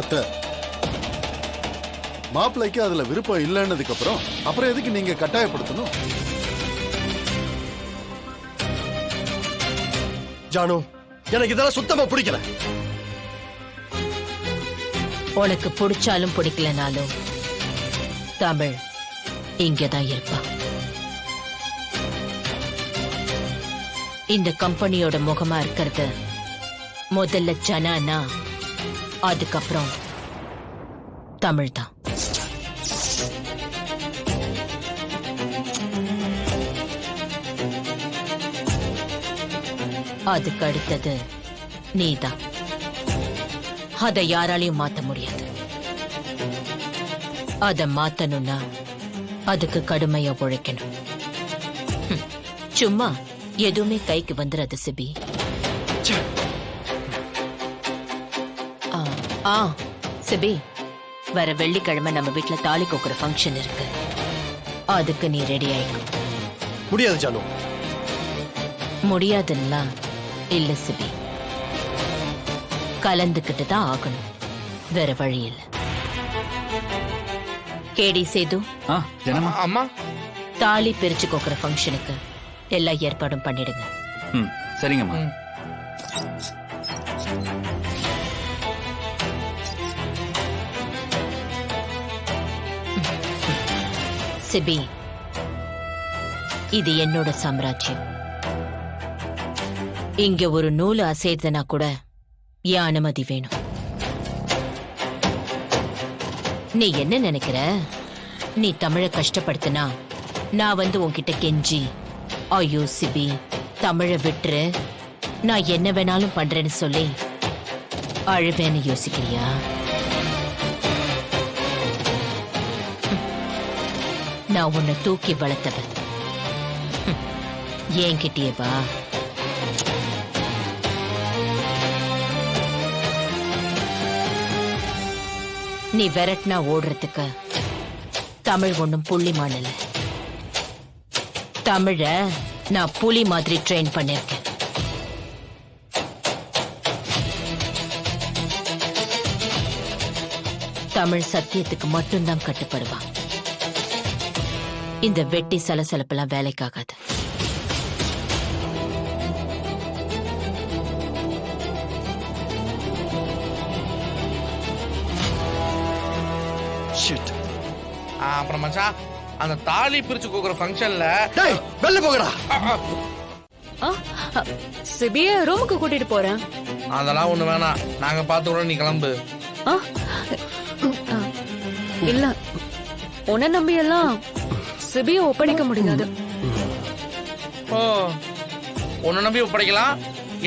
அத்தை, மாப்பிள்ளைக்கு அதுல விருப்பம் இல்லைன்னதுக்கு அப்புறம் எதுக்கு நீங்க கட்டாயப்படுத்தணும்? ஜானு, எனக்கு இதெல்லாம் சுத்தமா பிடிக்கல. உனக்கு பிடிச்சாலும் பிடிக்கலனாலும் தமிழ் இங்கதான் இருப்பா. இந்த கம்பெனியோட முகமா இருக்கிறது முதல்ல ஜனானா, அதுக்கப்புறம் தமிழ் தான். அதுக்கு அடுத்தது நீதான். அதை யாராலையும் மாத்த முடியாது. அதை மாத்தணும்னா அதுக்கு கடுமையா உழைக்கணும். சும்மா எதுவுமே கைக்கு வந்துடாது சிபி. சிபி, வர வெள்ளிக்கிழமை நம்ம வீட்டுல தாலி கோக்குற ஃபங்க்ஷன் இருக்கு. அதுக்கு நீ ரெடி ஆயிடும். முடியாது ஜானு. முடியாதுன்னா இல்ல சிபி, கலந்துக்கிட்டு தான் ஆகணும். வேற வழி இல்ல. கேடி சேது, அம்மா, தாலி பிரிச்சு கோக்குற ஃபங்க்ஷனுக்கு எல்லா ஏற்பாடும் பண்ணிடுங்க. சரிங்கம்மா. சிபி, இது என்னோட சாம்ராஜ்யம். இங்க ஒரு நூல் அசைதுனா கூட என் அனுமதி வேணும். நீ என்ன நினைக்கிற? நீ தமிழ கஷ்டப்படுத்தினா நான் வந்து உன்கிட்ட கெஞ்சி, ஐயோ சிபி தமிழ விட்டுரு, நான் என்ன வேணாலும் பண்றேன்னு சொல்லி அழுவேன்னு யோசிக்கிறியா? நான் உன்னை தூக்கி வளர்த்தவன். என்கிட்டயே வா. நீ விரட்டினா ஓடுறதுக்கு தமிழ் ஒண்ணும் புள்ளிமான் இல்ல. தமிழ நான் புலி மாதிரி ட்ரெயின் பண்ணிருக்கேன். தமிழ் சத்தியத்துக்கு மட்டும்தான் கட்டுப்படுவான். இந்த வெட்டி சலசலப்பெல்லாம் வேலைக்காகாது. அப்புறம் மச்சான், அந்த தாலி பிரிச்சு கோக்குற ஃபங்க்ஷன்ல டேய் வெளில போங்கடா. சிபிய ரூமுக்கு கூட்டிட்டு போறேன். அதெல்லாம் ஒண்ணு வேணாம், நாங்க பாத்துக்கிறோம், நீ கிளம்பு. இல்ல, உன்னை நம்பி எல்லாம் சிபிய ஒப்படைக்க முடியாது. ஓ, உன்னை நம்பி ஒப்படைக்கலாம்,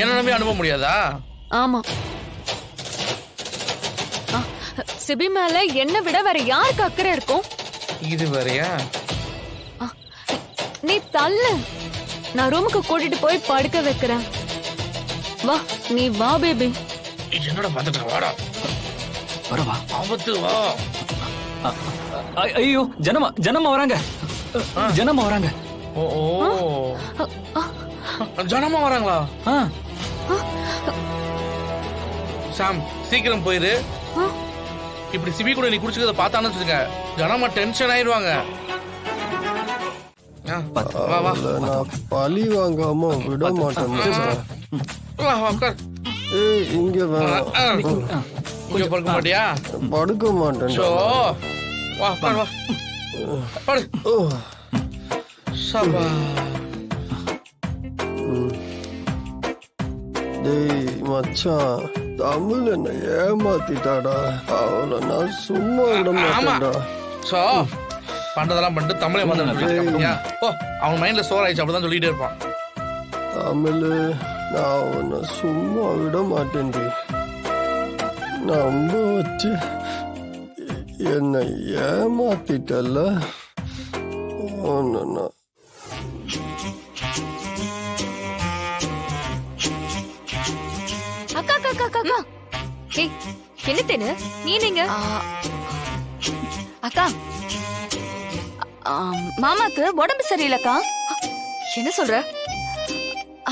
என்ன நம்பி அனுப்ப முடியாதா? ஆமா, சிபி மேல என்ன விட வேற யாருக்கு அக்கறை இருக்கும்? இது வேறையா? நீ தள்ளு, நான் ரூமுக்கு கூட்டிட்டு போய் படுக்க வைக்கிறேன். வா, நீ வா பேபி. என்னோட பாத்துட்டு வாடா. வரவா? ஆபத்து வா. ஐயோ, ஜனமா வராங்க. ஜனமா வராங்க. ஓ, ஜனமா வராங்களா? சாம், சீக்கிரம் போயிரு. இப்படி சிபி கூட நீ குடிச்சுக்கிறத பார்த்தான்னு வச்சுக்க, ஜனமா டென்ஷன் ஆயிடுவாங்க. வா வா, நான் பழி வாங்காம விட மாட்டேன். வா வா, உட்கார். ஏய், இங்க வேணாம். இங்க படுக்க மாட்டியா? படுக்க மாட்டேன். சோ, வா உட்கார், வா படு. சபா. டேய் மச்சான், தமிழ் என்ன ஏமாத்திட்டாடா. அவளை நான் சும்மா விட மாட்டேன்டா. சோ, பண்றதெல்லாம் பண்ணிட்டு தமிழை வந்து ஓ, அவன் மைண்ட்ல ஸ்டோர் ஆயிடுச்சு, அப்படிதான் சொல்லிட்டே இருப்பான். தமிழ், நான் அவனை சும்மா விட மாட்டேன்டி. நம்ப வச்சு என்னை ஏமாத்திட்டல்ல. ஒன்னு அக்கா அக்கா அக்கா அக்கா, ஏய் என்ன தேனு நீ நீங்க? அக்கா, மாமாக்கு உடம்பு சரியில்லக்கா. என்ன சொல்ற?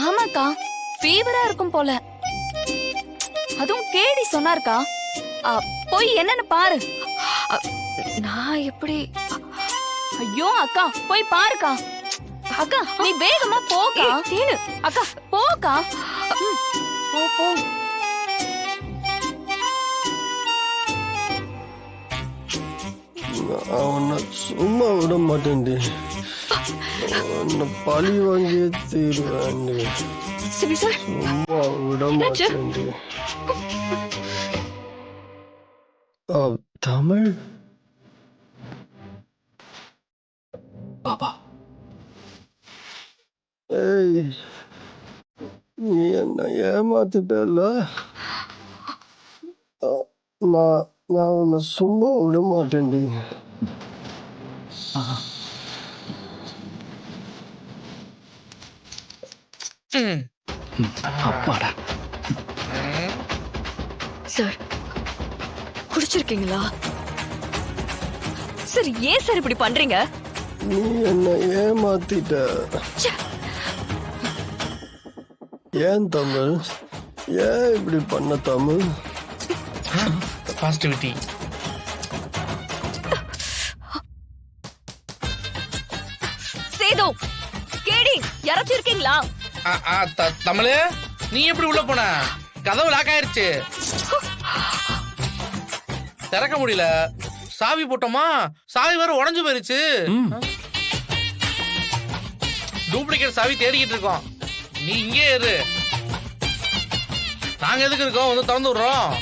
ஆமாக்கா, ஃபீவரா இருக்கும் போல. அதுவும் கேடி சொன்னார்க்கா. போய் என்னன்னு பாரு. அ, நான் எப்படி? ஐயோ அக்கா போய் பாருக்கா. அக்கா நீ வேகமா போக்கா. தேனு அக்கா போக்கா. போ போ. நான் உன்னை சும்மா விட மாட்டேன்டி. உன்னை பழி வாங்கியே தீருவேன்டி. சிபி சார் சும்மா விட மாட்டேன்டி. தமிழ் பாபா ஏய், நீ என்ன ஏமாத்திட்டல. நான் உன்னை சும்மா விட மாட்டேன்டி. ம். அப்பாடா. சார் குடிச்சிருக்கீங்களா? சார் ஏன் சார் இப்படி பண்றீங்க? நீ என்ன ஏமாத்திட்ட. ஏன் தமிழ்? ஏன் இப்படி பண்ண தமிழ்? பாசிட்டிவிட்டி. சேது கேடி யாராச்சும் இருக்கீங்களா? தமிழ் நீ எப்படி உள்ள போன? கதவு லாக் ஆயிருச்சு, திறக்க முடியல. சாவி போட்டோமா, சாவி வேற உடைஞ்சு போயிருச்சு. டூப்ளிகேட் சாவி தேடிக்கிட்டு இருக்கோம். நீ இங்கே இரு, நாங்க எதுக்கு இருக்கோம், வந்து திறந்து விடுறோம்.